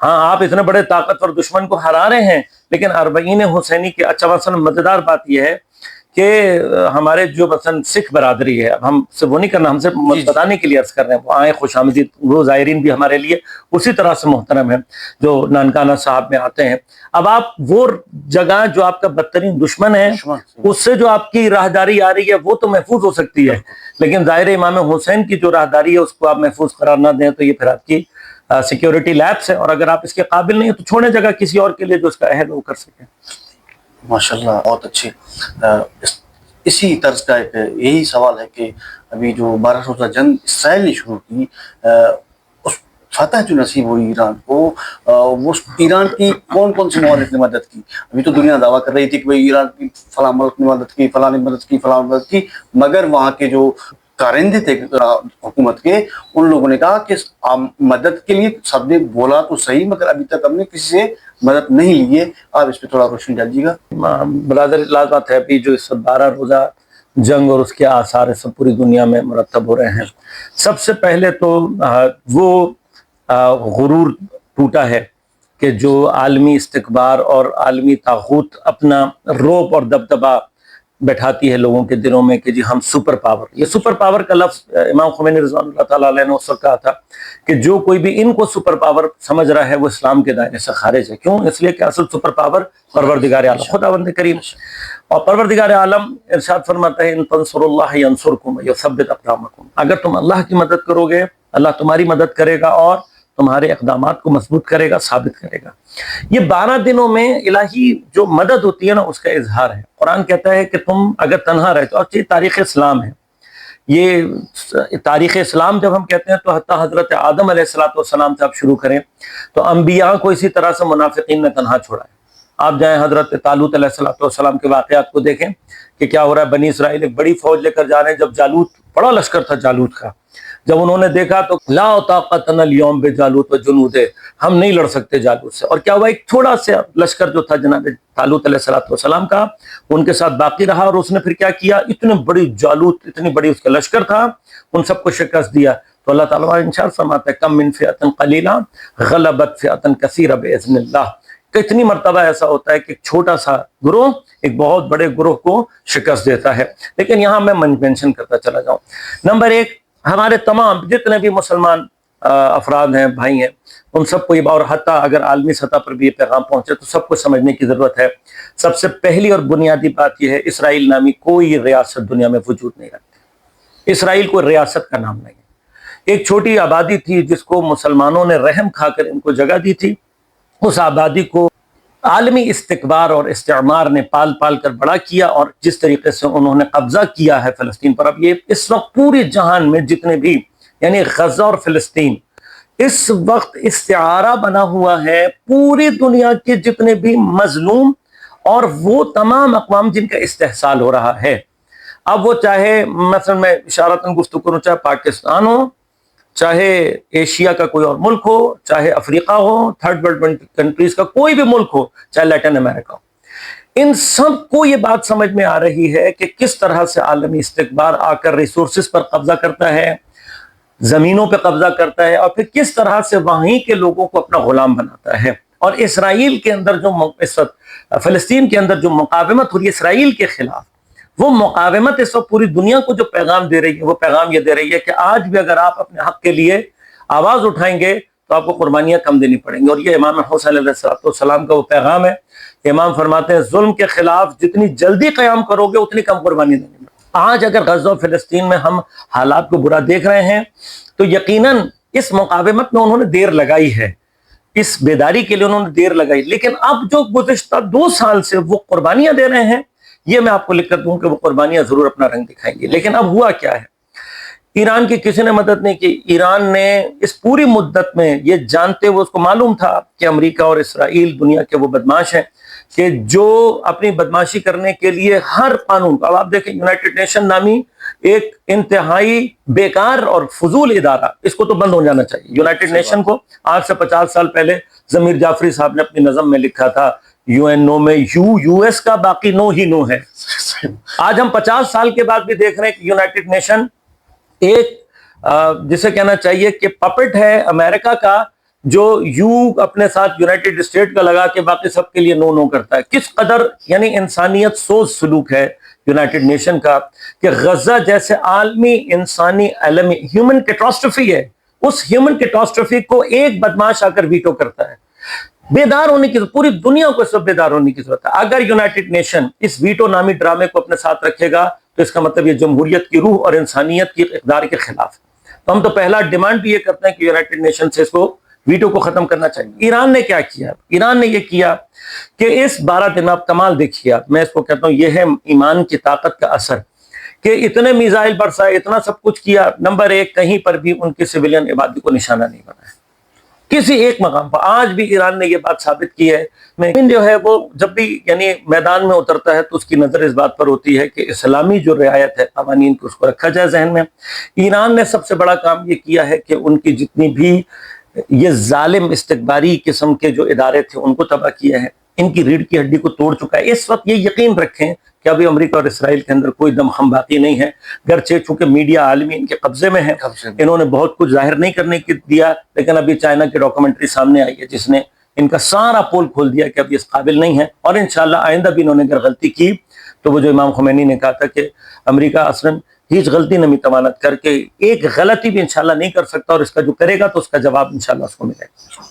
ہاں آپ اتنے بڑے طاقتور دشمن کو ہرا رہے ہیں، لیکن اربعین حسینی کی اچھا مثلا مزیدار بات یہ ہے کہ ہمارے جو مثلا سکھ برادری ہے، اب ہم سے وہ نہیں کرنا، ہم سے بتانے کے لیے عرض کر رہے ہیں، وہ آئیں خوش آمدید، وہ زائرین بھی ہمارے لیے اسی طرح سے محترم ہیں جو نانکانہ صاحب میں آتے ہیں۔ اب آپ وہ جگہ جو آپ کا بدترین دشمن ہے اس سے جو آپ کی راہداری آ رہی ہے وہ تو محفوظ ہو سکتی ہے، لیکن ظاہر امام حسین کی جو راہداری ہے اس کو آپ محفوظ قرار نہ دیں تو یہ پھر آپ کی سیکیورٹی لیپس ہے، اور اگر آپ اس کے قابل نہیں ہیں تو چھوڑیں جگہ کسی اور کے لیے جو اس کا اہل وہ کر سکیں۔ ماشاءاللہ بہت اچھی۔ اسی طرز کا ایک یہی سوال ہے کہ ابھی جو 12 روزہ جنگ اسرائیل نے شروع کی، اس فتح جو نصیب ہوئی ایران کو، وہ ایران کی کون کون سی ممالک نے مدد کی؟ ابھی تو دنیا دعویٰ کر رہی تھی کہ بھئی ایران کی فلاں ملک نے مدد کی، فلاں نے مدد کی، فلاں نے مدد کی، مگر وہاں کے جو کارندے تھے حکومت کے، ان لوگوں نے کہا کہ مدد کے لیے سب نے بولا تو صحیح، مگر ابھی تک ہم نے کسی سے مدد نہیں لی ہے۔ آپ اس پہ تھوڑا روشنی ڈالیے گا۔ برادر لازمت ہے ابھی جو اس وقت 12 روزہ جنگ اور اس کے آثار سب پوری دنیا میں مرتب ہو رہے ہیں۔ سب سے پہلے تو وہ غرور ٹوٹا ہے کہ جو عالمی استکبار اور عالمی طاغوت اپنا روب اور دبدبہ بیٹھاتی ہے لوگوں کے دلوں میں کہ جی ہم سپر پاور، یہ سپر پاور کا لفظ امام خمینی رضوان اللہ تعالیٰ علیہ نے اس وقت کہا تھا کہ جو کوئی بھی ان کو سپر پاور سمجھ رہا ہے وہ اسلام کے دائرے سے خارج ہے۔ کیوں؟ اس لیے کہ اصل سپر پاور پروردگار عالم خداوند کریم، اور پروردگار عالم ارشاد فرماتا ہے ان تنصروا اللہ ینصرکم ویثبت اقدامکم، اگر تم اللہ کی مدد کرو گے اللہ تمہاری مدد کرے گا اور تمہارے اقدامات کو مضبوط کرے گا، ثابت کرے گا۔ یہ 12 دنوں میں الہی جو مدد ہوتی ہے نا اس کا اظہار ہے۔ قرآن کہتا ہے کہ تم اگر تنہا رہتے، اور یہ تاریخ اسلام ہے، یہ تاریخ اسلام جب ہم کہتے ہیں تو حتیٰ حضرت آدم علیہ السلام سے آپ شروع کریں تو انبیاء کو اسی طرح سے منافقین نے تنہا چھوڑا ہے۔ آپ جائیں حضرت طالوت علیہ السلام کے واقعات کو دیکھیں کہ کیا ہو رہا ہے۔ بنی اسرائیل ایک بڑی فوج لے کر جا رہے ہیں، جب جالوت، بڑا لشکر تھا جالوت کا، جب انہوں نے دیکھا تو لا طاقت لنا اليوم بجالوت وجنودہ، ہم نہیں لڑ سکتے جالوت سے۔ اور کیا ہوا، ایک تھوڑا سا لشکر جو تھا جناب طالوت علیہ السلام کا ان کے ساتھ باقی رہا، اور اس نے پھر کیا کیا، اتنے بڑی جالوت، اتنی بڑی اس کا لشکر تھا، ان سب کو شکست دیا۔ تو اللہ تعالیٰ ارشاد فرماتا ہے کم من فئۃ قلیلہ غلبت فئۃ کثیرہ باذن اللہ، کتنی مرتبہ ایسا ہوتا ہے کہ ایک چھوٹا سا گروہ ایک بہت بڑے گروہ کو شکست دیتا ہے۔ لیکن یہاں میں مینشن کرتا چلا جاؤں، نمبر ایک، ہمارے تمام جتنے بھی مسلمان افراد ہیں، بھائی ہیں، ان سب کو یہ، اور حتیٰ اگر عالمی سطح پر بھی یہ پیغام پہنچے تو سب کو سمجھنے کی ضرورت ہے۔ سب سے پہلی اور بنیادی بات یہ ہے، اسرائیل نامی کوئی ریاست دنیا میں وجود نہیں رکھتی۔ اسرائیل کوئی ریاست کا نام نہیں ہے، ایک چھوٹی آبادی تھی جس کو مسلمانوں نے رحم کھا کر ان کو جگہ دی تھی۔ اس آبادی کو عالمی استکبار اور استعمار نے پال پال کر بڑا کیا، اور جس طریقے سے انہوں نے قبضہ کیا ہے فلسطین پر، اب یہ اس وقت پورے جہان میں جتنے بھی، یعنی غزہ اور فلسطین اس وقت استعارہ بنا ہوا ہے پوری دنیا کے جتنے بھی مظلوم اور وہ تمام اقوام جن کا استحصال ہو رہا ہے۔ اب وہ چاہے مثلا میں اشارتاً گفتگو کروں، چاہے پاکستان ہو، چاہے ایشیا کا کوئی اور ملک ہو، چاہے افریقہ ہو، تھرڈ ورلڈ کنٹریز کا کوئی بھی ملک ہو، چاہے لیٹن امریکہ ہو، ان سب کو یہ بات سمجھ میں آ رہی ہے کہ کس طرح سے عالمی استکبار آ کر ریسورسز پر قبضہ کرتا ہے، زمینوں پہ قبضہ کرتا ہے، اور پھر کس طرح سے وہیں کے لوگوں کو اپنا غلام بناتا ہے۔ اور اسرائیل کے اندر جو اس وقت فلسطین کے اندر جو مقاومت ہو رہی ہے اسرائیل کے خلاف، وہ مقاومت اس وقت پوری دنیا کو جو پیغام دے رہی ہے، وہ پیغام یہ دے رہی ہے کہ آج بھی اگر آپ اپنے حق کے لیے آواز اٹھائیں گے تو آپ کو قربانیاں کم دینی پڑیں گی۔ اور یہ امام حسین علیہ السلام کا وہ پیغام ہے۔ امام فرماتے ہیں ظلم کے خلاف جتنی جلدی قیام کرو گے اتنی کم قربانی دینی پڑے۔ آج اگر غزہ و فلسطین میں ہم حالات کو برا دیکھ رہے ہیں تو یقیناً اس مقاومت میں انہوں نے دیر لگائی ہے، اس بیداری کے لیے انہوں نے دیر لگائی، لیکن اب جو گزشتہ 2 سال سے وہ قربانیاں دے رہے ہیں، یہ میں آپ کو لکھ کر دوں کہ وہ قربانیاں ضرور اپنا رنگ دکھائیں گی۔ لیکن اب ہوا کیا ہے، ایران کی کسی نے مدد نہیں کی۔ ایران نے اس پوری مدت میں یہ جانتے ہوئے، اس کو معلوم تھا کہ امریکہ اور اسرائیل دنیا کے وہ بدماش ہیں کہ جو اپنی بدماشی کرنے کے لیے ہر قانون، اب آپ دیکھیں یونائٹڈ نیشن نامی ایک انتہائی بیکار اور فضول ادارہ، اس کو تو بند ہو جانا چاہیے۔ یونائٹڈ نیشن کو آج سے 50 سال پہلے ضمیر جعفری صاحب نے اپنی نظم میں لکھا تھا، یو این نو میں یو ایس کا باقی نو ہی نو ہے۔ آج ہم 50 سال کے بعد بھی دیکھ رہے ہیں کہ یونائٹڈ نیشن ایک جسے کہنا چاہیے کہ پپٹ ہے امریکہ کا، جو یو اپنے ساتھ یونائٹڈ اسٹیٹ کا لگا کے باقی سب کے لیے نو نو کرتا ہے. کس قدر یعنی انسانیت سوز سلوک ہے یونائٹڈ نیشن کا کہ غزہ جیسے عالمی انسانی عالمی ہیومن کیٹاسٹروفی ہے, اس ہیومن کیٹاسٹروفی کو ایک بدماش آ کر ویٹو کرتا ہے. بیدار ہونے کی پوری دنیا کو اس وقت بیدار ہونے کی ضرورت ہے. اگر یونائٹڈ نیشن اس ویٹو نامی ڈرامے کو اپنے ساتھ رکھے گا تو اس کا مطلب یہ جمہوریت کی روح اور انسانیت کی اقدار کے خلاف ہے. تو ہم تو پہلا ڈیمانڈ بھی یہ کرتے ہیں کہ یونائٹڈ نیشن سے اس کو ویٹو کو ختم کرنا چاہیے. ایران نے کیا کیا؟ ایران نے یہ کیا کہ اس 12 دن آپ کمال دیکھیے, آپ میں اس کو کہتا ہوں یہ ہے ایمان کی طاقت کا اثر کہ اتنے میزائل برسائے, اتنا سب کچھ کیا, نمبر 1 کہیں پر بھی ان کی سویلین عبادی کو نشانہ نہیں بنایا کسی ایک مقام پر. آج بھی ایران نے یہ بات ثابت کی ہے. جو ہے وہ جب بھی یعنی میدان میں اترتا ہے تو اس کی نظر اس بات پر ہوتی ہے کہ اسلامی جو رعایت ہے قوانین کو اس کو رکھا جائے ذہن میں. ایران نے سب سے بڑا کام یہ کیا ہے کہ ان کی جتنی بھی یہ ظالم استکباری قسم کے جو ادارے تھے ان کو تباہ کیا ہے, ان کی ریڑھ کی ہڈی کو توڑ چکا ہے. اس وقت یہ یقین رکھیں کہ ابھی امریکہ اور اسرائیل کے اندر کوئی دم خم باقی نہیں ہے, گرچہ چونکہ میڈیا عالمی ان کے قبضے میں ہے, انہوں نے بہت کچھ ظاہر نہیں کرنے کی دیا, لیکن ابھی چائنا کی ڈاکومنٹری سامنے آئی ہے جس نے ان کا سارا پول کھول دیا کہ اب یہ اس قابل نہیں ہے. اور انشاءاللہ آئندہ بھی انہوں نے اگر غلطی کی تو وہ جو امام خمینی نے کہا تھا کہ امریکہ اصلاً ہیچ غلطی نمی توانت کر کے ایک غلطی بھی انشاءاللہ نہیں کر سکتا, اور اس کا جو کرے گا تو اس کا جواب انشاءاللہ اس کو ملے گا.